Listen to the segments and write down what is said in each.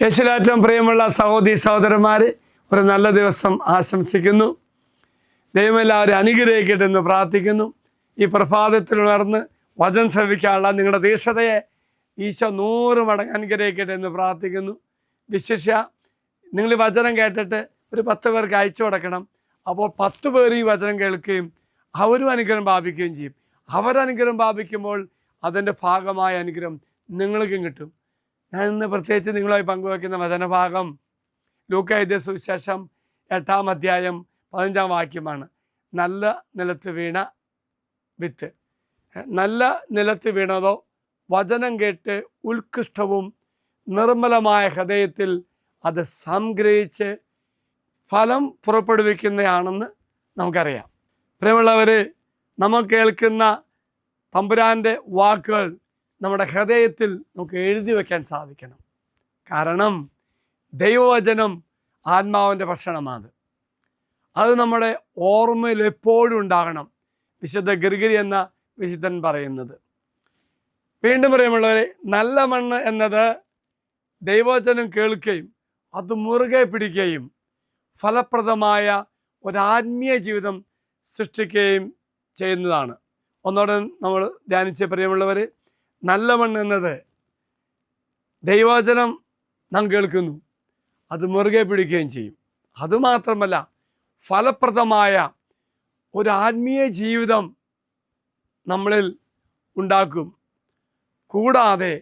യേശുവിലേറ്റവും പ്രിയമുള്ള സഹോദരി സഹോദരന്മാരെ, ഒരു നല്ല ദിവസം ആശംസിക്കുന്നു. ദൈവം എല്ലാവരും അനുഗ്രഹിക്കട്ടെ എന്ന് പ്രാർത്ഥിക്കുന്നു. ഈ പ്രഭാതത്തിൽ ഉണർന്ന് വചനം ശ്രവിക്കാനുള്ള നിങ്ങളുടെ തീക്ഷണതയെ ഈശോ 100 മടങ്ങ് അനുഗ്രഹിക്കട്ടെ എന്ന് പ്രാർത്ഥിക്കുന്നു. വിശേഷ നിങ്ങൾ ഈ വചനം കേട്ടിട്ട് ഒരു 10 പേർക്ക് അയച്ചു കൊടുക്കണം. അപ്പോൾ 10 പേർ ഈ വചനം കേൾക്കുകയും അവരും അനുഗ്രഹം പ്രാപിക്കുകയും ചെയ്യും. അവരനുഗ്രഹം പ്രാപിക്കുമ്പോൾ അതിൻ്റെ ഭാഗമായ അനുഗ്രഹം നിങ്ങൾക്കും കിട്ടും. ഞാൻ ഇന്ന് പ്രത്യേകിച്ച് നിങ്ങളുമായി പങ്കുവയ്ക്കുന്ന വചനഭാഗം ലൂക്കാ എഴുതിയ സുവിശേഷം 8-ാം അധ്യായം 15-ാം വാക്യമാണ്. നല്ല നിലത്ത് വീണ വിത്ത്. നല്ല നിലത്ത് വീണതോ വചനം കേട്ട് ഉത്കൃഷ്ടവും നിർമ്മലമായ ഹൃദയത്തിൽ അത് സംഗ്രഹിച്ച് ഫലം പുറപ്പെടുവിക്കുന്നതാണെന്ന് നമുക്കറിയാം. പ്രിയമുള്ളവർ, നമ്മൾ കേൾക്കുന്ന തമ്പുരാൻ്റെ വാക്കുകൾ നമ്മുടെ ഹൃദയത്തിൽ നമുക്ക് എഴുതി വയ്ക്കാൻ സാധിക്കണം. കാരണം ദൈവവചനം ആത്മാവിൻ്റെ ഭക്ഷണമാണ്. അത് നമ്മുടെ ഓർമ്മയിൽ എപ്പോഴും ഉണ്ടാകണം. വിശുദ്ധ ഗിർഗിരി എന്ന വിശുദ്ധൻ പറയുന്നത്. വീണ്ടും പ്രിയമുള്ളവരെ, നല്ല മണ്ണ് എന്നത് ദൈവവചനം കേൾക്കുകയും അത് മുറുകെ പിടിക്കുകയും ഫലപ്രദമായ ഒരാത്മീയ ജീവിതം സൃഷ്ടിക്കുകയും ചെയ്യുന്നതാണ്. ഒന്നോടെ നമ്മൾ ധ്യാനിച്ച പ്രിയമുള്ളവർ, നല്ല മണ്ണ് എന്നത് ദൈവവചനം നാം കേൾക്കുന്നു, അത് മുറുകെ പിടിക്കുകയും ചെയ്യും. അതുമാത്രമല്ല, ഫലപ്രദമായ ഒരു ആത്മീയ ജീവിതം നമ്മളിൽ ഉണ്ടാക്കും. കൂടാതെ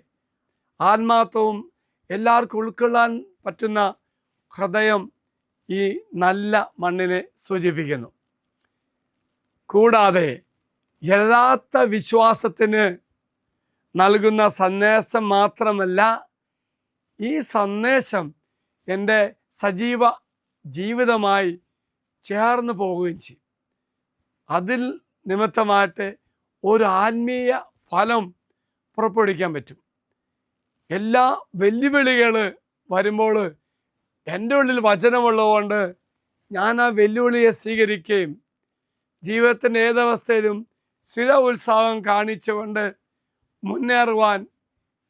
ആത്മാർത്ഥവും എല്ലാവർക്കും ഉൾക്കൊള്ളാൻ പറ്റുന്ന ഹൃദയം ഈ നല്ല മണ്ണിനെ സൂചിപ്പിക്കുന്നു. കൂടാതെ യഥാർത്ഥ വിശ്വാസത്തിന് നൽകുന്ന സന്ദേശം മാത്രമല്ല, ഈ സന്ദേശം എൻ്റെ സജീവ ജീവിതമായി ചേർന്ന് പോവുകയും ചെയ്യും. അതിൽ നിമിത്തമായിട്ട് ഒരു ആത്മീയ ഫലം പുറപ്പെടുവിക്കാൻ പറ്റും. എല്ലാ വെല്ലുവിളികൾ വരുമ്പോൾ എൻ്റെ ഉള്ളിൽ വചനമുള്ളതുകൊണ്ട് ഞാൻ ആ വെല്ലുവിളിയെ സ്വീകരിക്കുകയും ജീവിതത്തിൻ്റെ ഏതവസ്ഥയിലും സ്ഥിര ഉത്സാഹം കാണിച്ചുകൊണ്ട് മുന്നേറുവാൻ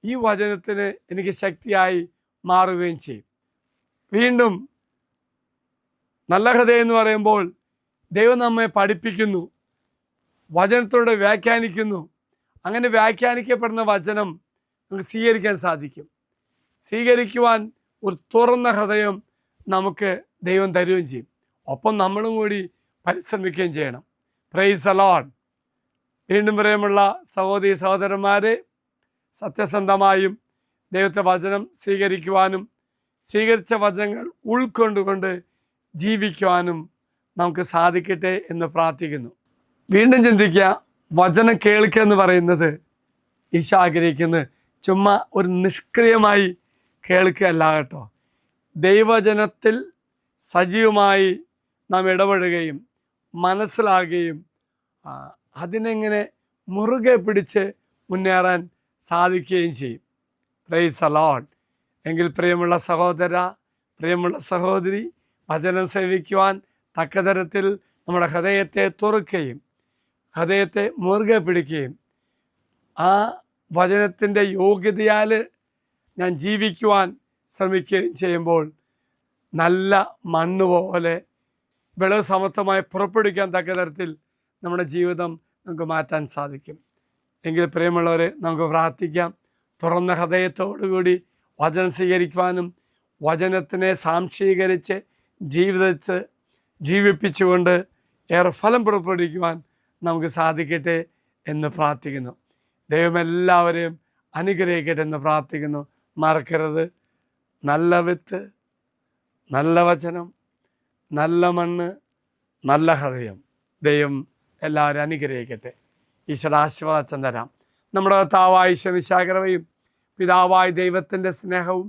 ഈ വചനത്തിന് എനിക്ക് ശക്തിയായി മാറുകയും ചെയ്യും. വീണ്ടും നല്ല ഹൃദയം എന്ന് പറയുമ്പോൾ ദൈവം നമ്മെ പഠിപ്പിക്കുന്നു, വചനത്തോടെ വ്യാഖ്യാനിക്കുന്നു. അങ്ങനെ വ്യാഖ്യാനിക്കപ്പെടുന്ന വചനം നമുക്ക് സ്വീകരിക്കാൻ സാധിക്കും. സ്വീകരിക്കുവാൻ ഒരു തുറന്ന ഹൃദയം നമുക്ക് ദൈവം തരുകയും ചെയ്യും. ഒപ്പം നമ്മളും കൂടി പരിശ്രമിക്കുകയും ചെയ്യണം. Praise the Lord. വീണ്ടും പ്രിയമുള്ള സഹോദരി സഹോദരന്മാരെ, സത്യസന്ധമായും ദൈവത്തെ വചനം സ്വീകരിക്കുവാനും സ്വീകരിച്ച വചനങ്ങൾ ഉൾക്കൊണ്ടുകൊണ്ട് ജീവിക്കുവാനും നമുക്ക് സാധിക്കട്ടെ എന്ന് പ്രാർത്ഥിക്കുന്നു. വീണ്ടും ചിന്തിക്കുക, വചനം കേൾക്കുക എന്ന് പറയുന്നത് ഈശോ ആഗ്രഹിക്കുന്നത് ചുമ്മാ ഒരു നിഷ്ക്രിയമായി കേൾക്കുകയല്ല കേട്ടോ. ദൈവവചനത്തിൽ സജീവമായി നാം ഇടപെടുകയും മനസ്സിലാകുകയും അതിനെങ്ങനെ മുറുകെ പിടിച്ച് മുന്നേറാൻ സാധിക്കുകയും ചെയ്യും. Praise the Lord. എങ്കിൽ പ്രിയമുള്ള സഹോദര, പ്രിയമുള്ള സഹോദരി, വചനം സേവിക്കുവാൻ തക്കതരത്തിൽ നമ്മുടെ ഹൃദയത്തെ തുറക്കുകയും ഹൃദയത്തെ മുറുകെ പിടിക്കുകയും ആ വചനത്തിൻ്റെ യോഗ്യതയാൽ ഞാൻ ജീവിക്കുവാൻ ശ്രമിക്കുകയും ചെയ്യുമ്പോൾ നല്ല മണ്ണ് പോലെ വിളവ് സമർത്ഥമായി പുറപ്പെടുവിക്കാൻ തക്ക തരത്തിൽ നമ്മുടെ ജീവിതം നമുക്ക് മാറ്റാൻ സാധിക്കും. എങ്കിൽ പ്രിയമുള്ളവരെ, നമുക്ക് പ്രാർത്ഥിക്കാം. തുറന്ന ഹൃദയത്തോടുകൂടി വചനം സ്വീകരിക്കുവാനും വചനത്തിനെ സാംശീകരിച്ച് ജീവിപ്പിച്ചുകൊണ്ട് ഏറെ ഫലം പുറപ്പെടുവിക്കുവാൻ നമുക്ക് സാധിക്കട്ടെ എന്ന് പ്രാർത്ഥിക്കുന്നു. ദൈവം എല്ലാവരെയും അനുഗ്രഹിക്കട്ടെ എന്ന് പ്രാർത്ഥിക്കുന്നു. മറക്കരുത്, നല്ല വിത്ത്, നല്ല വചനം, നല്ല മണ്ണ്, നല്ല ഹൃദയം. ദൈവം എല്ലാവരും അനുഗ്രഹിക്കട്ടെ. ഈശ്വര ആശീർവാദം തരാം. നമ്മുടെ കർത്താവായ ശമിശാകരവയും പിതാവായ ദൈവത്തിൻ്റെ സ്നേഹവും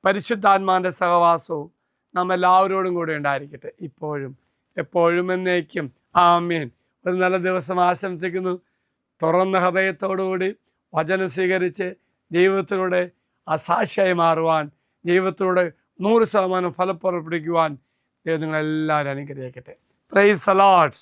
പരിശുദ്ധാത്മാവിൻ്റെ സഹവാസവും നാം എല്ലാവരോടും കൂടെ ഉണ്ടായിരിക്കട്ടെ, ഇപ്പോഴും എപ്പോഴും എന്നേക്കും. ആമേൻ. ഒരു നല്ല ദിവസം ആശംസിക്കുന്നു. തുറന്ന ഹൃദയത്തോടുകൂടി വചനം സ്വീകരിച്ച് ജീവിതത്തിലൂടെ അസാക്ഷിയായി മാറുവാൻ, ജീവിതത്തിലൂടെ 100% ഫലം പുറപ്പെടുവിക്കുവാൻ ദൈവം നിങ്ങളെല്ലാവരും അനുഗ്രഹിക്കട്ടെ. Praise the Lord.